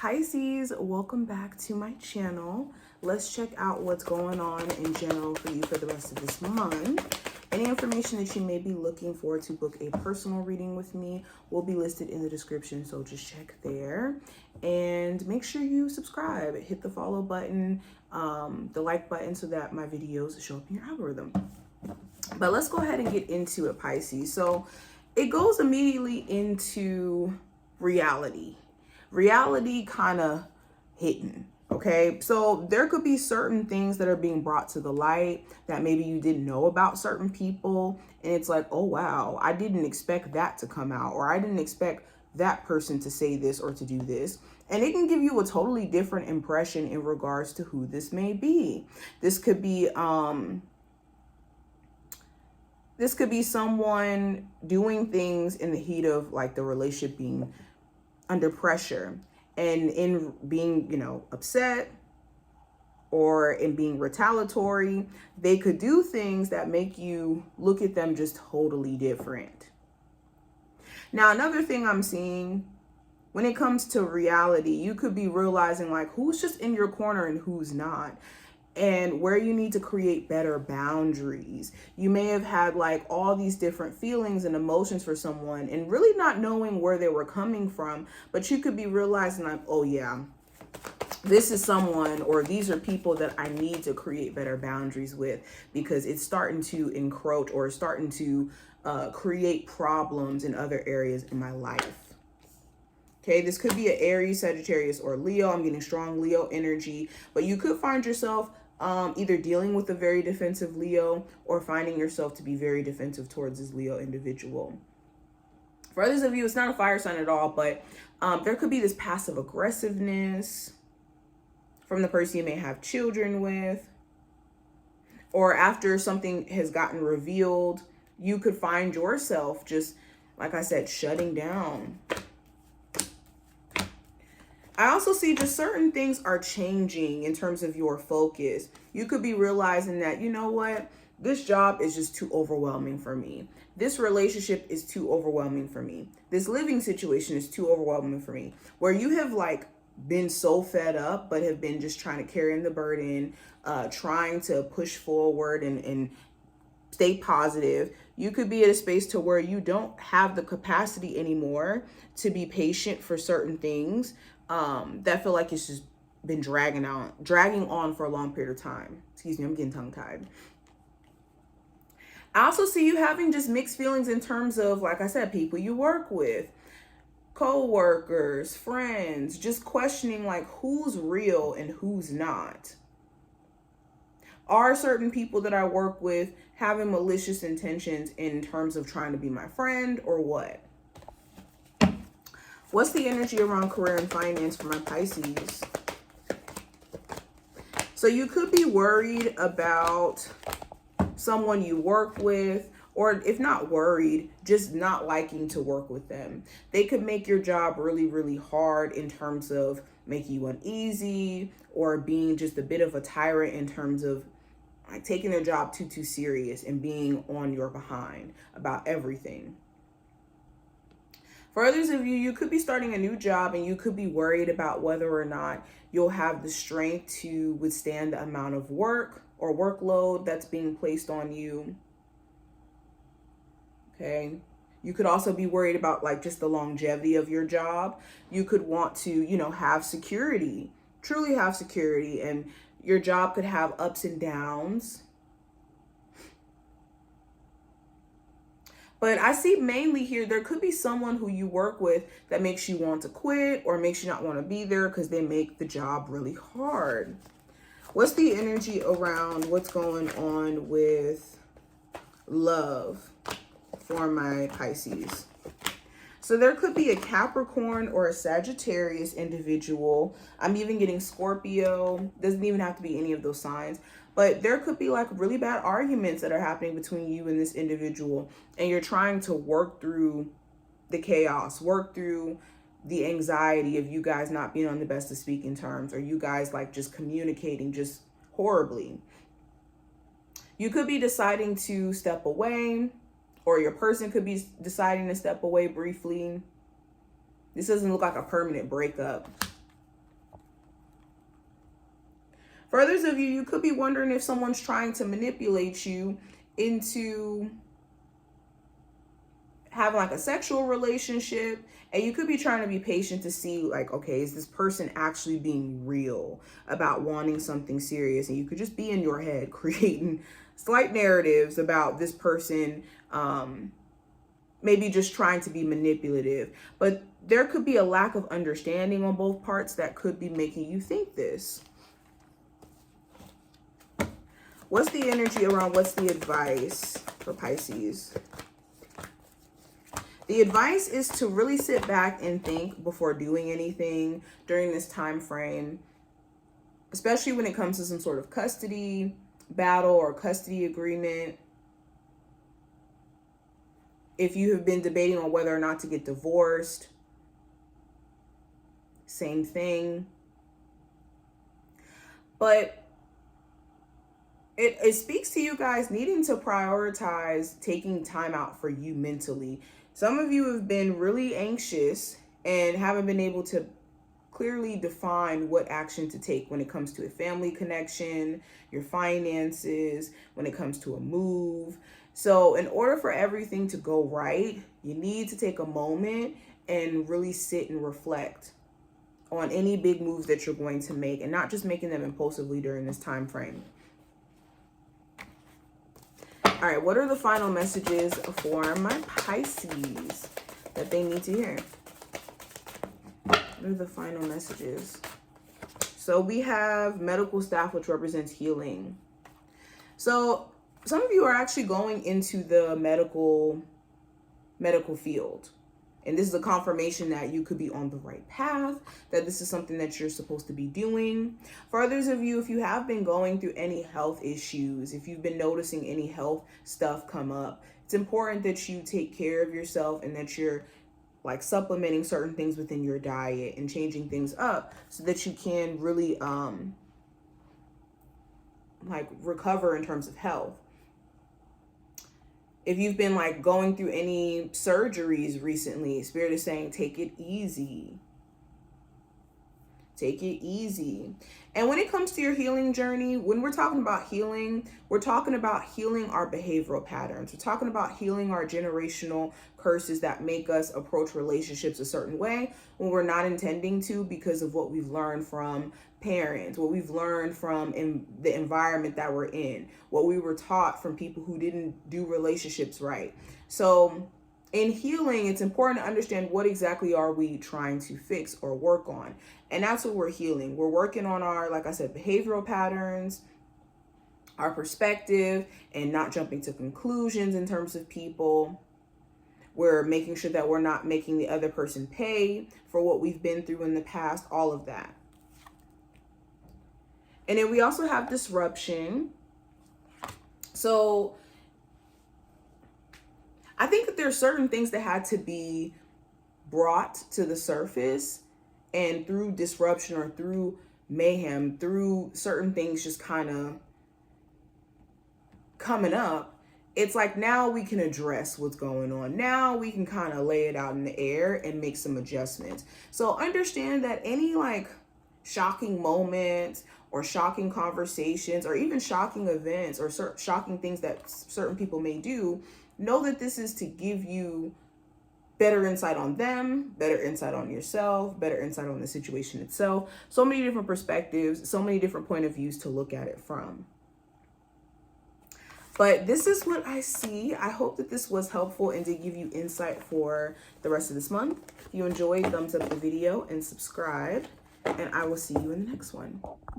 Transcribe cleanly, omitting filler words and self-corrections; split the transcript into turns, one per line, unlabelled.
Pisces, welcome back to my channel. Let's check out what's going on in general for you for the rest of this month. Any information that you may be looking for to book a personal reading with me will be listed in the description, so just check there. And make sure you subscribe, hit the follow button, the like button, so that my videos show up in your algorithm. But let's go ahead and get into it, Pisces. So it goes immediately into reality. Reality kind of hitting. Okay, so there could be certain things that are being brought to the light that maybe you didn't know about certain people. And it's like, oh, wow, I didn't expect that to come out, or I didn't expect that person to say this or to do this. And it can give you a totally different impression in regards to who this may be. This could be someone doing things in the heat of like the relationship being under pressure, and in being, upset or in being retaliatory. They could do things that make you look at them just totally different. Now, another thing I'm seeing when it comes to reality, you could be realizing like who's just in your corner and who's not, and where you need to create better boundaries. You may have had like all these different feelings and emotions for someone and really not knowing where they were coming from, but you could be realizing like, oh yeah, this is someone, or these are people that I need to create better boundaries with, because it's starting to encroach or starting to create problems in other areas in my life. Okay, this could be an Aries, Sagittarius, or Leo. I'm getting strong Leo energy, but you could find yourself either dealing with a very defensive Leo or finding yourself to be very defensive towards this Leo individual. For others of you, it's not a fire sign at all, but there could be this passive aggressiveness from the person you may have children with, or after something has gotten revealed, you could find yourself just, like I said, shutting down. I also see just certain things are changing in terms of your focus. You could be realizing that, you know what, this job is just too overwhelming for me. This relationship is too overwhelming for me. This living situation is too overwhelming for me. Where you have like been so fed up, but have been just trying to carry in the burden, trying to push forward and stay positive. You could be at a space to where you don't have the capacity anymore to be patient for certain things that feel like it's just been dragging on for a long period of time. Excuse me, I'm getting tongue-tied. I also see you having just mixed feelings in terms of, like I said, people you work with, co-workers, friends, just questioning like who's real and who's not. Are certain people that I work with having malicious intentions in terms of trying to be my friend, or what? What's the energy around career and finance for my Pisces? So you could be worried about someone you work with, or if not worried, just not liking to work with them. They could make your job really, really hard in terms of making you uneasy, or being just a bit of a tyrant in terms of like taking their job too serious and being on your behind about everything. For others of you, you could be starting a new job and you could be worried about whether or not you'll have the strength to withstand the amount of work or workload that's being placed on you. Okay. You could also be worried about like just the longevity of your job. You could want to, have security, truly have security, and your job could have ups and downs. But I see mainly here, there could be someone who you work with that makes you want to quit or makes you not want to be there because they make the job really hard. What's the energy around what's going on with love for my Pisces? So there could be a Capricorn or a Sagittarius individual. I'm even getting Scorpio. Doesn't even have to be any of those signs. But there could be like really bad arguments that are happening between you and this individual. And you're trying to work through the chaos, work through the anxiety of you guys not being on the best of speaking terms, or you guys like just communicating just horribly. You could be deciding to step away, or your person could be deciding to step away briefly. This doesn't look like a permanent breakup. For others of you, you could be wondering if someone's trying to manipulate you into having like a sexual relationship, and you could be trying to be patient to see like, okay, is this person actually being real about wanting something serious? And you could just be in your head creating slight narratives about this person, maybe just trying to be manipulative. But there could be a lack of understanding on both parts that could be making you think this. What's the energy around what's the advice for Pisces? The advice is to really sit back and think before doing anything during this time frame, especially when it comes to some sort of custody battle or custody agreement. If you have been debating on whether or not to get divorced, same thing. But it speaks to you guys needing to prioritize taking time out for you mentally. Some of you have been really anxious and haven't been able to clearly define what action to take when it comes to a family connection, your finances, when it comes to a move. So in order for everything to go right, you need to take a moment and really sit and reflect on any big moves that you're going to make, and not just making them impulsively during this time frame. All right, what are the final messages for my Pisces that they need to hear? What are the final messages? So we have medical staff, which represents healing. So some of you are actually going into the medical field. And this is a confirmation that you could be on the right path, that this is something that you're supposed to be doing. For others of you, if you have been going through any health issues, if you've been noticing any health stuff come up, it's important that you take care of yourself and that you're like supplementing certain things within your diet and changing things up so that you can really like recover in terms of health. If you've been like going through any surgeries recently, Spirit is saying, take it easy. Take it easy. And when it comes to your healing journey, when we're talking about healing, we're talking about healing our behavioral patterns. We're talking about healing our generational curses that make us approach relationships a certain way when we're not intending to, because of what we've learned from parents, what we've learned from in the environment that we're in, what we were taught from people who didn't do relationships right. So in healing, it's important to understand what exactly are we trying to fix or work on. And that's what we're healing. We're working on our, like I said, behavioral patterns, our perspective, and not jumping to conclusions in terms of people. We're making sure that we're not making the other person pay for what we've been through in the past, all of that. And then we also have disruption. So I think that there are certain things that had to be brought to the surface, and through disruption or through mayhem, through certain things just kind of coming up, it's like now we can address what's going on. Now we can kind of lay it out in the air and make some adjustments. So understand that any like shocking moments or shocking conversations or even shocking events or shocking things that certain people may do, know that this is to give you better insight on them, better insight on yourself, better insight on the situation itself. So many different perspectives, so many different point of views to look at it from. But this is what I see. I hope that this was helpful and to give you insight for the rest of this month. If you enjoyed, thumbs up the video and subscribe. And I will see you in the next one.